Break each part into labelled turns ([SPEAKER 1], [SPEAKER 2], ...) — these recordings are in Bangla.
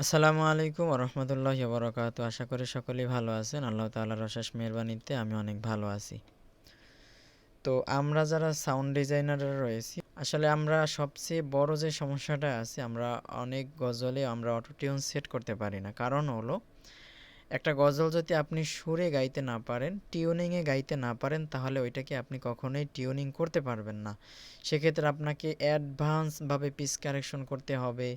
[SPEAKER 1] আসসালামু আলাইকুম ওরহমতুল্লাহি ওবরাকাতুহু। আশা করি সকলেই ভালো আছেন। আল্লাহ তাআলার অশেষ মেহেরবানিতে আমি অনেক ভালো আছি। তো আমরা যারা সাউন্ড ডিজাইনাররা রয়েছি, আসলে আমরা সবচেয়ে বড় যে সমস্যাটা আছে, আমরা অনেক গজলে আমরা অটোটিউন সেট করতে পারি না। কারণ হলো, একটা গজল যদি আপনি সুরে গাইতে না পারেন, টিউনিংয়ে গাইতে না পারেন, তাহলে ওইটাকে আপনি কখনোই টিউনিং করতে পারবেন না। সেক্ষেত্রে আপনাকে অ্যাডভান্সভাবে পিচ কারেকশন করতে হবে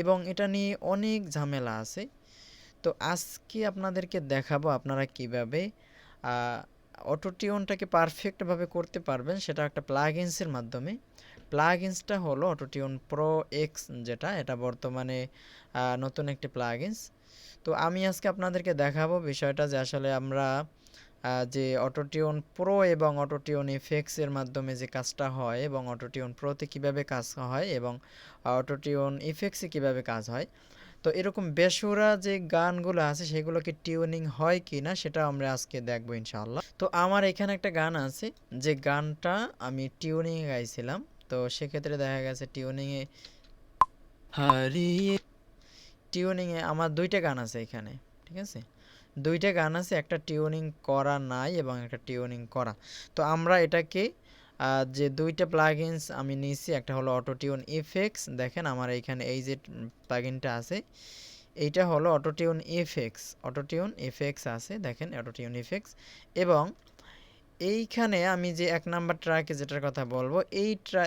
[SPEAKER 1] এবং এটা নিয়ে অনেক ঝামেলা আছে। তো আজকে আপনাদেরকে দেখাবো আপনারা কিভাবে অটোটিউনটাকে পারফেক্টভাবে করতে পারবেন, সেটা একটা প্লাগইনসের মাধ্যমে। প্লাগইনসটা হলো অটোটিউন প্রো এক্স, যেটা এটা বর্তমানে নতুন একটি প্লাগইনস। তো আমি আজকে আপনাদেরকে দেখাবো বিষয়টা যে আসলে আমরা যে অটোটিউন প্রো এবং অটোটিউন ইফেক্টসের মাধ্যমে যে কাজটা হয় এবং অটোটিউন প্রোতে কীভাবে কাজ হয় এবং অটোটিউন ইফেক্টসে কীভাবে কাজ হয়। তো এরকম বেসুরা যে গানগুলো আছে সেগুলো কি টিউনিং হয় কি না সেটা আমরা আজকে দেখবো ইনশাআল্লাহ। তো আমার এখানে একটা গান আছে, যে গানটা আমি টিউনিংয়ে গাইছিলাম। তো সেক্ষেত্রে দেখা গেছে হারিয়ে টিউনিংয়ে আমার দুইটা গান আছে এখানে, ঠিক আছে? দুইটা গান আছে, একটা টিউনিং করা নাই এবং একটা টিউনিং করা। তো আমরা এটাকে যে দুইটা প্লাগইনস আমি নিয়েছি, একটা হলো অটোটিউন ইফেক্টস। দেখেন আমার এইখানে এই যে প্লাগইনটা আছে, এইটা হলো অটোটিউন ইফেক্টস আছে, দেখেন অটোটিউন ইফেক্টস। এবং এইখানে আমি যে ১ নাম্বার ট্র্যাকে যেটার কথা বলবো,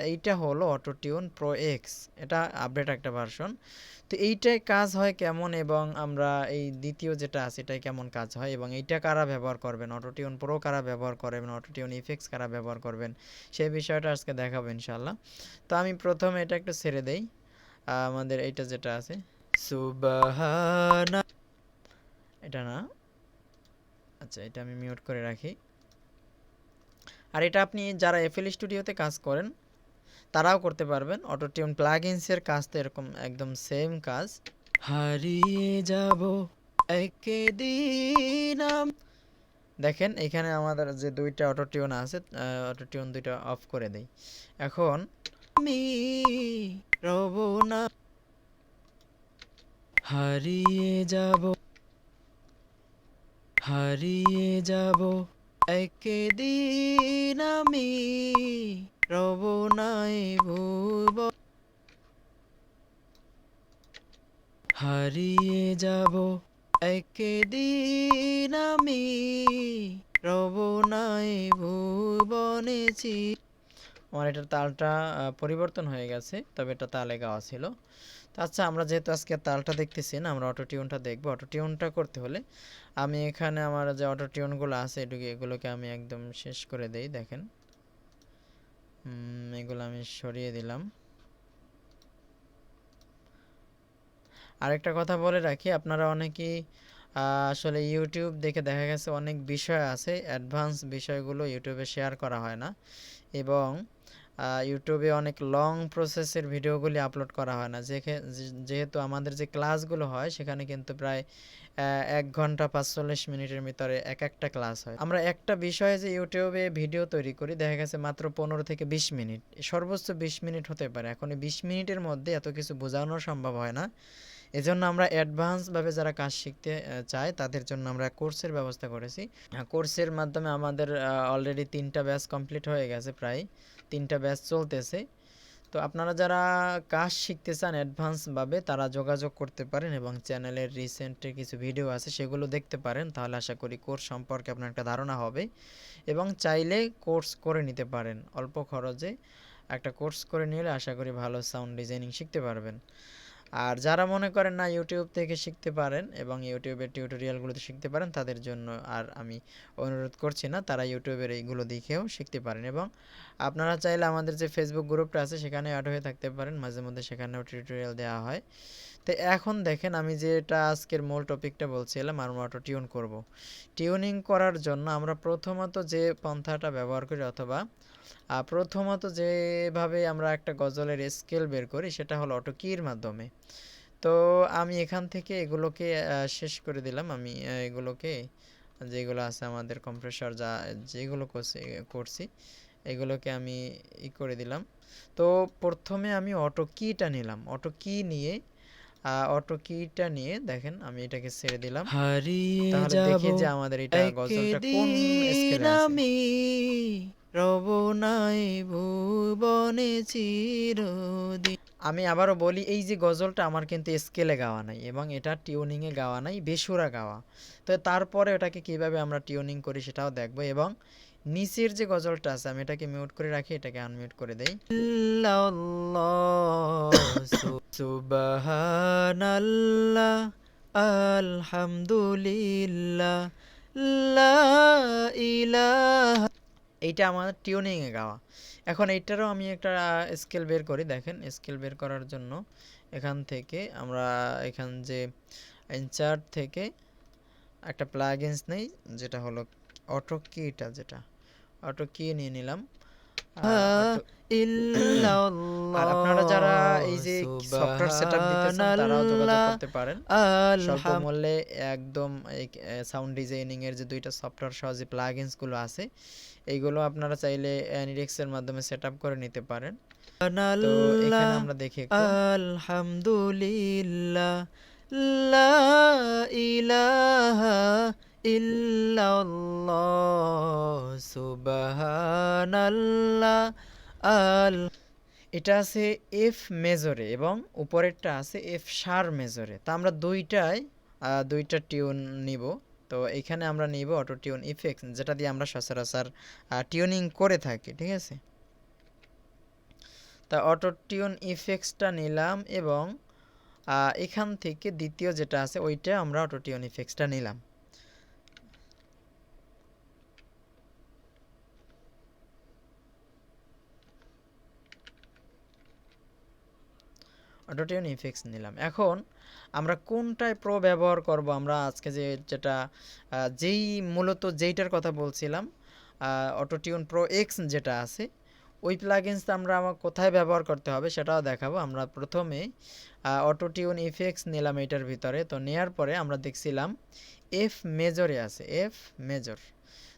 [SPEAKER 1] এইটা হলো অটোটিউন প্রো এক্স। এটা আপডেট একটা ভার্সন। তো এইটায় কাজ হয় কেমন এবং আমরা এই দ্বিতীয় যেটা আছে এটায় কেমন কাজ হয় এবং এইটা কারা ব্যবহার করবেন, অটোটিউন প্রো কারা ব্যবহার করবেন, অটোটিউন ইফেক্টস কারা ব্যবহার করবেন, সেই বিষয়টা আজকে দেখাবো ইনশাআল্লাহ। তো আমি প্রথমে এটা একটু ছেড়ে দেই। আমাদের এইটা যেটা আছে, সুবহানা, এটা না, আচ্ছা এটা আমি মিউট করে রাখি। আর এটা আপনি যারা এফএল স্টুডিওতে কাজ করেন তারাও করতে পারবেন। অটোটিউন প্লাগইনসের কাজ তো এরকম একদম সেম কাজ। হারিয়ে যাব একদিন দেখেন এখানে আমাদের যে দুইটা অটোটিউন আছে, অটোটিউন দুইটা অফ করে দেই। এখন আমি রব না, হারিয়ে যাব হারিয়ে যাব একদিন আমি রব নাই ভুব, হারিয়ে যাব একদিন আমি রব নাই ভুবনেছি। আমার এটার তালটা পরিবর্তন হয়ে গেছে, তবে এটা তালে গাওয়া ছিল। তো আচ্ছা, আমরা যেহেতু আজকে তালটা দেখতেছি না, আমরা অটোটিউনটা দেখবো। অটোটিউনটা করতে হলে আমি এখানে আমার যে অটোটিউনগুলো আছে এগুলোকে আমি একদম শেষ করে দেই। দেখেন এগুলো আমি সরিয়ে দিলাম। আরেকটা কথা বলে রাখি, আপনারা অনেকেই আসলে ইউটিউব দেখে দেখা গেছে অনেক বিষয় আছে, অ্যাডভান্স বিষয়গুলো ইউটিউবে শেয়ার করা হয় না এবং ইউটিউবে অনেক লং প্রসেসের ভিডিওগুলি আপলোড করা হয় না। যেহেতু আমাদের যে ক্লাসগুলো হয় সেখানে কিন্তু প্রায় ১ ঘন্টা ৪৫ মিনিটের ভিতরে একটা ক্লাস হয়। আমরা একটা বিষয়ে যে ইউটিউবে ভিডিও তৈরি করি দেখা গেছে মাত্র ১৫ থেকে ২০ মিনিট, সর্বোচ্চ ২০ মিনিট হতে পারে। এখন এই ২০ মিনিটের মধ্যে এত কিছু বোঝানো সম্ভব হয় না। এজন্য আমরা অ্যাডভান্সভাবে যারা কাজ শিখতে চায় তাদের জন্য আমরা কোর্সের ব্যবস্থা করেছি। কোর্সের মাধ্যমে আমাদের অলরেডি ৩টা ব্যাচ কমপ্লিট হয়ে গেছে, প্রায় ৩টা ব্যাচ চলতেছে। তো আপনারা যারা কাজ শিখতে চান অ্যাডভান্সভাবে তারা যোগাযোগ করতে পারেন এবং চ্যানেলের রিসেন্টের কিছু ভিডিও আছে সেগুলো দেখতে পারেন, তাহলে আশা করি কোর্স সম্পর্কে আপনার একটা ধারণা হবে এবং চাইলে কোর্স করে নিতে পারেন। অল্প খরচে একটা কোর্স করে নিলে আশা করি ভালো সাউন্ড ডিজাইনিং শিখতে পারবেন। আর যারা মনে করেন না ইউটিউব থেকে শিখতে পারেন এবং ইউটিউবের টিউটোরিয়ালগুলোতে শিখতে পারেন, তাদের জন্য আর আমি অনুরোধ করছি না, তারা ইউটিউবের এইগুলো দেখেও শিখতে পারেন এবং আপনারা চাইলে আমাদের যে ফেসবুক গ্রুপটা আছে সেখানে অ্যাড হয়ে থাকতে পারেন, মাঝে মধ্যে সেখানেও টিউটোরিয়াল দেওয়া হয়। তো এখন দেখেন আমি যেটা আজকের মূল টপিকটা বলছিলাম, আমরা অটো টিউন করবো। টিউনিং করার জন্য আমরা প্রথমত যে পন্থাটা ব্যবহার করি অথবা প্রথমত যেভাবে আমরা একটা গজলের স্কেল বের করি সেটা হলো অটো কির মাধ্যমে। তো আমি এখান থেকে এগুলোকে শেষ করে দিলাম। আমি এগুলোকে যেগুলো আছে আমাদের কম্প্রেসর যেগুলো করছি এগুলোকে আমি করে দিলাম। তো প্রথমে আমি অটো কিটা নিলাম। অটো কি নিয়ে অটো কিটা নিয়ে দেখেন আমি এটাকে ছেড়ে দিলাম।
[SPEAKER 2] হারিয়ে
[SPEAKER 1] তাহলে
[SPEAKER 2] যাব
[SPEAKER 1] দেখি যে আমাদের এটা গজলটা কোন
[SPEAKER 2] একদিন
[SPEAKER 1] স্কেলে আছে।
[SPEAKER 2] আমি, রব নাই ভুবনে চিরদিন।
[SPEAKER 1] আমি আবারও বলি, এই যে গজলটা আমার কিন্তু স্কেলে গাওয়া নাই এবং এটা টিউনিংয়ে গাওয়া নাই, বেসুরা গাওয়া। তো তারপরে ওটাকে কিভাবে আমরা টিউনিং করি সেটাও দেখব। এবং নিচের যে গজলটা আছে আমি এটাকে মিউট করে রাখি, এটাকে আনমিউট করে দেই।
[SPEAKER 2] ইল্লাল্লাহ সুবহানাল্লাহ আলহামদুলিল্লাহ লা ইলাহা।
[SPEAKER 1] এইটা আমার টিউনিংয়ে গাওয়া। এখন এইটারও আমি একটা স্কেল বের করি। দেখেন স্কেল বের করার জন্য এখান থেকে আমরা এখান যে ইনচার্ট থেকে একটা প্লাগইনস নেই, যেটা হলো অটো কিটা, যেটা অটো কি নিয়ে নিলাম। অটো আর আপনারা যারা এই যে সফটওয়্যার সেটআপ দিতেছেন তারাও যোগাযোগ
[SPEAKER 2] সুবহানাল্লাহ
[SPEAKER 1] করতে পারেন স্বল্প
[SPEAKER 2] আলহাম।
[SPEAKER 1] মূল্যে। একদম এই সাউন্ড ডিজাইনিং এর যে দুইটা সফটওয়্যার সহ যে প্লাগইনস গুলো আছে এইগুলো আপনারা চাইলে অ্যানিরিক্স এর মাধ্যমে সেটআপ করে নিতে পারেন। তো এখানে আমরা দেখি একটু।
[SPEAKER 2] আলহামদুলিল্লাহ লা ইলাহা ইল্লাল্লাহ সুবহানাল্লাহ আল।
[SPEAKER 1] এটা আছে এফ মেজরে এবং উপরেরটা আছে এফ শার মেজরে। তা আমরা দুইটা টিউন নিব। তো এখানে আমরা নিব অটো টিউন ইফেক্টস, যেটা দিয়ে আমরা সচরাচর টিউনিং করে থাকি, ঠিক আছে। তা অটো টিউন ইফেক্টসটা নিলাম এবং এখান থেকে দ্বিতীয় যেটা আছে ওইটা আমরা অটো টিউন ইফেক্টসটা নিলাম। অটোটিউন ইফেক্টস নিলাম। এখন আমরা কোনটায় প্রো ব্যবহার করব? আমরা আজকে যেটা যেই মূলত যেইটার কথা বলছিলাম, অটোটিউন প্রো এক্স যেটা আছে, ওই প্লাগইনসটা আমরা কোথায় ব্যবহার করতে হবে সেটাও দেখাবো। আমরা প্রথমে অটোটিউন ইফেক্টস নিলাম এটার ভিতরে। তো নেওয়ার পরে আমরা দেখছিলাম এফ মেজরে আছে, এফ মেজর।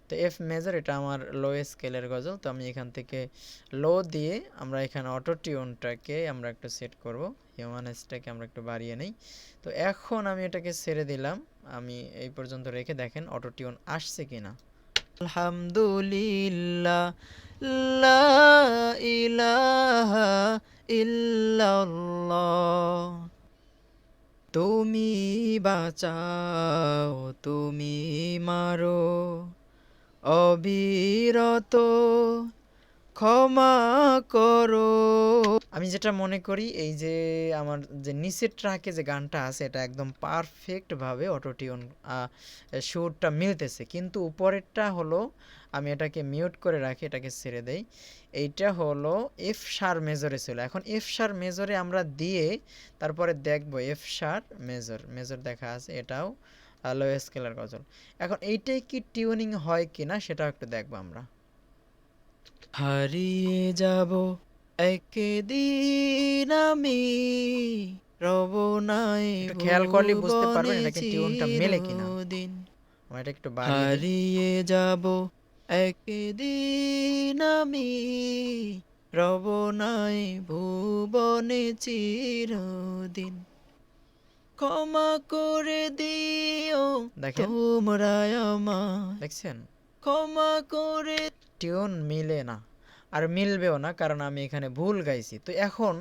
[SPEAKER 1] তো এফ মেজর এটা আমার লো স্কেলের গজল। তো আমি এখান থেকে লো দিয়ে আমরা এখানে অটো টিউনটাকে আমরা একটু সেট করব, হিউম্যানাইজটাকে আমরা একটু বাড়িয়ে নেই। তো এখন আমি এটাকে ছেড়ে দিলাম, আমি এই পর্যন্ত রেখে দেখেন অটো টিউন আসছে কিনা।
[SPEAKER 2] আলহামদুলিল্লাহ লা ইলাহা ইল্লাল্লাহ। তুমি বাঁচাও তুমি মারো অবিরত ক্ষমা করো।
[SPEAKER 1] আমি যেটা মনে করি এই যে আমার যে নিচের ট্র্যাকে যে গানটা আছে এটা একদম পারফেক্টভাবে অটোটিউন সুরটা মিলতেছে, কিন্তু উপরেরটা হলো, আমি এটাকে মিউট করে রাখি, এটাকে ছেড়ে দেই। এইটা হলো এফ শার মেজরে ছিল। এখন এফ শার মেজরে আমরা দিয়ে তারপরে দেখব এফ শার মেজর, মেজর দেখা আছে, এটাও লো স্কেলার গজল। এখন এইটাই কি টিউনিং হয় কিনা সেটাও একটু দেখবো আমরা।
[SPEAKER 2] হারিয়ে যাব একদিন আমি, রব নাই
[SPEAKER 1] একটু খেয়াল করলে বুঝতে পারবেন
[SPEAKER 2] ভুবনে
[SPEAKER 1] এটা কি টিউনটা মেলে কিনা।
[SPEAKER 2] চিরদিন।
[SPEAKER 1] আমি এটা একটু বাড়িয়ে দিই।
[SPEAKER 2] হারিয়ে যাব একদিন আমি, রব নাই ভুবনে চিরদিন। ক্ষমা করে দিও
[SPEAKER 1] দেখেন,
[SPEAKER 2] তোমরা আমায়,
[SPEAKER 1] দেখছেন
[SPEAKER 2] ক্ষমা করে।
[SPEAKER 1] টিউন মিলে না, আর মিলবেও না, কারণ আমি এখানে ভুল গাইছি। তো এখন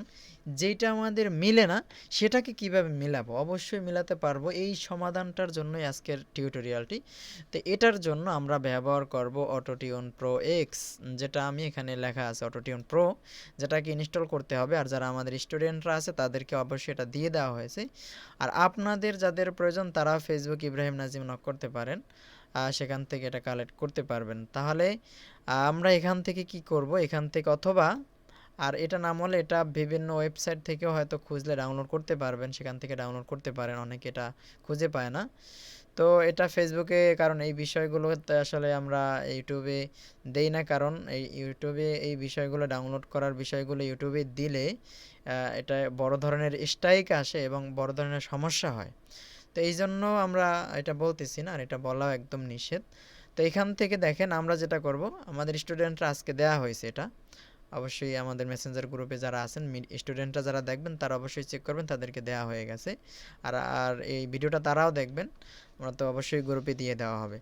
[SPEAKER 1] যেটা আমাদের মিলে না সেটাকে কিভাবে মিলাবো? অবশ্যই মিলাতে পারবো, এই সমাধানটার জন্যই আজকের টিউটোরিয়ালটি। তো এটার জন্য আমরা ব্যবহার করব অটোটিউন প্রো এক্স, যেটা আমি এখানে লেখা আছে অটোটিউন প্রো, যেটাকে ইনস্টল করতে হবে। আর যারা আমাদের স্টুডেন্টরা আছে তাদেরকে অবশ্যই এটা দিয়ে দেওয়া হয়েছে। আর আপনাদের যাদের প্রয়োজন তারা ফেসবুক ইব্রাহিম নাজিম নক করতে পারেন, সেখান থেকে এটা কালেক্ট করতে পারবেন। তাহলে আমরা এখান থেকে কি করব, এখান থেকে অথবা, আর এটা নাম হলে এটা বিভিন্ন ওয়েবসাইট থেকেও হয়তো খুঁজলে ডাউনলোড করতে পারবেন, সেখান থেকে ডাউনলোড করতে পারেন, অনেকে এটা খুঁজে পায় না। তো এটা ফেসবুকে, কারণ এই বিষয়গুলো আসলে আমরা ইউটিউবে দেই না, কারণ এই ইউটিউবে এই বিষয়গুলো ডাউনলোড করার বিষয়গুলো ইউটিউবে দিলে এটা বড় ধরনের স্ট্রাইক আসে এবং বড় ধরনের সমস্যা হয়। তো এই জন্য আমরা এটা বলতেছি না, আর এটা বলাও একদম নিষেধ। তো এখান থেকে দেখেন আমরা যেটা করব, আমাদের স্টুডেন্টরা আজকে দেয়া হয়েছে এটা অবশ্যই আমাদের মেসেঞ্জার গ্রুপে যারা আছেন স্টুডেন্টরা যারা দেখবেন তারা অবশ্যই চেক করবেন, তাদেরকে দেওয়া হয়ে গেছে। আর আর এই ভিডিওটা তারাও দেখবেন, আমরা তো অবশ্যই গ্রুপে দিয়ে দেওয়া হবে।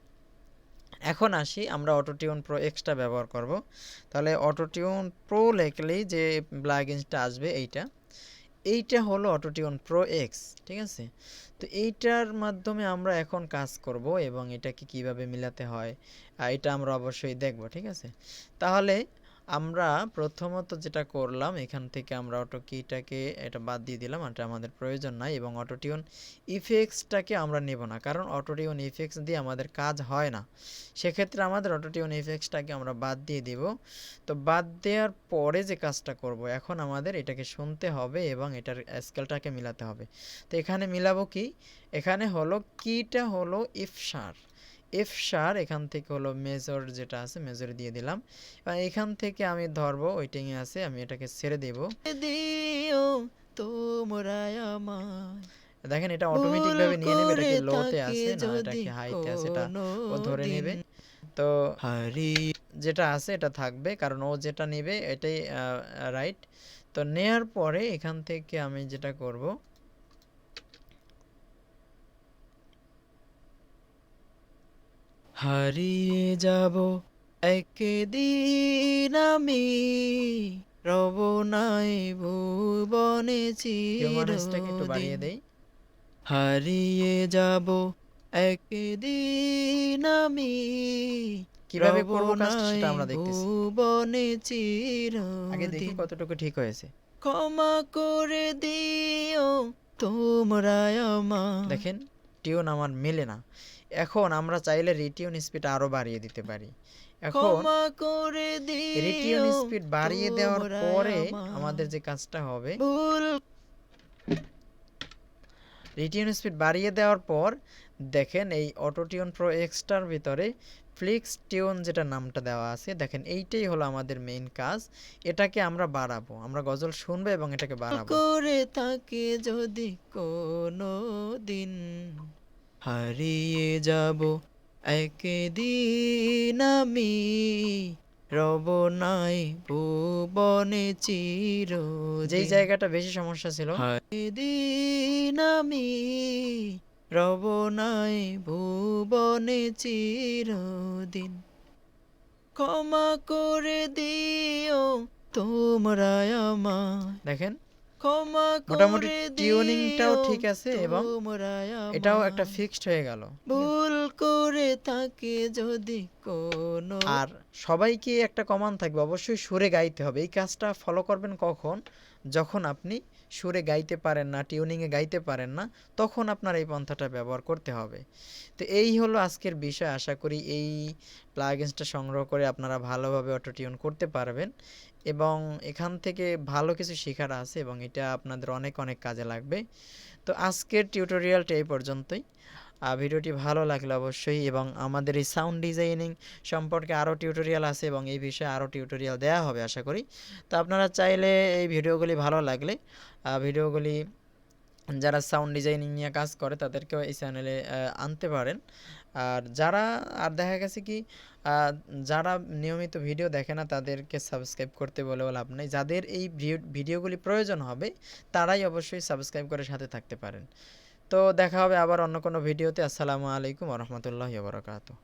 [SPEAKER 1] এখন আসি আমরা অটোটিউন প্রো এক্সটা ব্যবহার করব। তাহলে অটোটিউন প্রো লেখলেই যে প্লাগইনসটা আসবে এইটা হলো অটোটিউন প্রো এক্স, ঠিক আছে। তো এইটার মাধ্যমে আমরা এখন কাজ করব এবং এটাকে কিভাবে মিলাতে হয় এটা আমরা অবশ্যই দেখব, ঠিক আছে। তাহলে আমরা প্রথমত যেটা করলাম, এখান থেকে আমরা অটো কিটাকে এটা বাদ দিয়ে দিলাম, এটা আমাদের প্রয়োজন নাই। এবং অটোটিউন ইফেক্টসটাকে আমরা নেব না, কারণ অটোটিউন ইফেক্টস দিয়ে আমাদের কাজ হয় না। সেক্ষেত্রে আমাদের অটোটিউন ইফেক্টসটাকে আমরা বাদ দিয়ে দেব। তো বাদ দেওয়ার পরে যে কাজটা করব, এখন আমাদের এটাকে শুনতে হবে এবং এটার স্কেলটাকে মিলাতে হবে। তো এখানে মিলাবো কি, এখানে হলো কিটা হলো এফ শার, এখান থেকে হলো মেজর যেটা আছে মেজর দিয়ে দিলাম। এবং এখান থেকে আমি ধরবো ওয়েটিংয়ে আছে, আমি এটাকে ছেড়ে দেব।
[SPEAKER 2] দিও তোমরা আমায়,
[SPEAKER 1] দেখেন এটা
[SPEAKER 2] ভুল
[SPEAKER 1] অটোমেটিকভাবে নিয়ে নেবে, এটা
[SPEAKER 2] করে
[SPEAKER 1] কি লোতে
[SPEAKER 2] থাকে
[SPEAKER 1] আছে না এটা
[SPEAKER 2] যদি
[SPEAKER 1] কি হাইতে আছে, এটা
[SPEAKER 2] কোনো
[SPEAKER 1] ও ধরে
[SPEAKER 2] দিন
[SPEAKER 1] নেবে। তো
[SPEAKER 2] হারিয়ে
[SPEAKER 1] যেটা আছে এটা থাকবে, কারণ ও যেটা নেবে এটাই রাইট। তো নেয়ার পরে এখান থেকে আমি যেটা করব,
[SPEAKER 2] হারিয়ে যাব একদিন আমি, রব নাই ভুবনে
[SPEAKER 1] হিউম্যানিস্টটাকে একটু
[SPEAKER 2] চিরদিন।
[SPEAKER 1] বাড়িয়ে দেই।
[SPEAKER 2] হারিয়ে যাব একদিন আমি,
[SPEAKER 1] কিভাবে
[SPEAKER 2] রব
[SPEAKER 1] করব কাজটা
[SPEAKER 2] নাই
[SPEAKER 1] সেটা আমরা দেখতেছি,
[SPEAKER 2] ভুবনে
[SPEAKER 1] আগে দেখি
[SPEAKER 2] চিরদিন।
[SPEAKER 1] কতটুকু ঠিক হয়েছে।
[SPEAKER 2] ক্ষমা করে দিও তোমরা আমায়,
[SPEAKER 1] দেখেন টিউন আমার মেলে না। এখন আমরা চাইলে রিটিউন স্পিড আরও বাড়িয়ে দিতে পারি। এখন
[SPEAKER 2] ক্ষমা করে
[SPEAKER 1] রিটিউন
[SPEAKER 2] দিও
[SPEAKER 1] স্পিড বাড়িয়ে দেওয়ার
[SPEAKER 2] তোমরা
[SPEAKER 1] পরে আমাদের
[SPEAKER 2] আমায়,
[SPEAKER 1] যে কাজটা হবে,
[SPEAKER 2] ভুল
[SPEAKER 1] রিটিউন স্পিড বাড়িয়ে দেওয়ার পর দেখেন এই অটোটিউন প্রো এক্সটার ভিতরে ফ্লিক্স টিউন যেটা নামটা দেওয়া আছে, দেখেন এইটাই হলো আমাদের মেইন কাজ। এটাকে আমরা বাড়াবো, আমরা গজল শুনবো এবং এটাকে বাড়াবো।
[SPEAKER 2] করে থাকে যদি কোনো দিন, হারিয়ে যাব একদিন আমি, রব নাই ভুবনে
[SPEAKER 1] যেই
[SPEAKER 2] চিরদিন।
[SPEAKER 1] জায়গাটা বেশি সমস্যা ছিল,
[SPEAKER 2] দিন আমি, রব নাই ভুবনে চিরদিন। ক্ষমা করে দিও তোমরা আমায়,
[SPEAKER 1] দেখেন
[SPEAKER 2] ক্ষমা
[SPEAKER 1] মোটামুটি
[SPEAKER 2] করে
[SPEAKER 1] টিউনিংটাও
[SPEAKER 2] দিও
[SPEAKER 1] ঠিক আছে এবং
[SPEAKER 2] তোমরা
[SPEAKER 1] এটাও একটা
[SPEAKER 2] আমায়,
[SPEAKER 1] ফিক্সড হয়ে গেল, ঠিক আছে।
[SPEAKER 2] ভুল করে থাকে যদি কোনো,
[SPEAKER 1] আর সবাইকে একটা কমান থাকবে, অবশ্যই সুরে গাইতে হবে। এই কাজটা ফলো করবেন কখন, যখন আপনি সুরে গাইতে পারেন না, টিউনিংয়ে গাইতে পারেন না, তখন আপনার এই পন্থাটা ব্যবহার করতে হবে। তো এই হলো আজকের বিষয়। আশা করি এই প্লাগইনসটা সংগ্রহ করে আপনারা ভালোভাবে অটো টিউন করতে পারবেন এবং এখান থেকে ভালো কিছু শেখার আছে এবং এটা আপনাদের অনেক অনেক কাজে লাগবে। তো আজকের টিউটোরিয়ালটা এই পর্যন্তই। ভিডিওটি ভালো লাগলে অবশ্যই, এবং আমাদের এই সাউন্ড ডিজাইনিং সম্পর্কে আরও টিউটোরিয়াল আছে এবং এই বিষয়ে আরও টিউটোরিয়াল দেওয়া হবে আশা করি। তো আপনারা চাইলে এই ভিডিওগুলি ভালো লাগলে ভিডিওগুলি যারা সাউন্ড ডিজাইনিং নিয়ে কাজ করে তাদেরকেও এই চ্যানেলে আনতে পারেন। আর যারা আর দেখা গেছে কি যারা নিয়মিত ভিডিও দেখে না তাদেরকে সাবস্ক্রাইব করতে বলেও লাভ নেই। যাদের এই ভিডিওগুলি প্রয়োজন হবে তারাই অবশ্যই সাবস্ক্রাইব করে সাথে থাকতে পারেন। তো দেখা হবে আবার অন্য কোনো ভিডিওতে। আসসালামু আলাইকুম ওয়া রাহমাতুল্লাহি ওয়া বারাকাতুহু।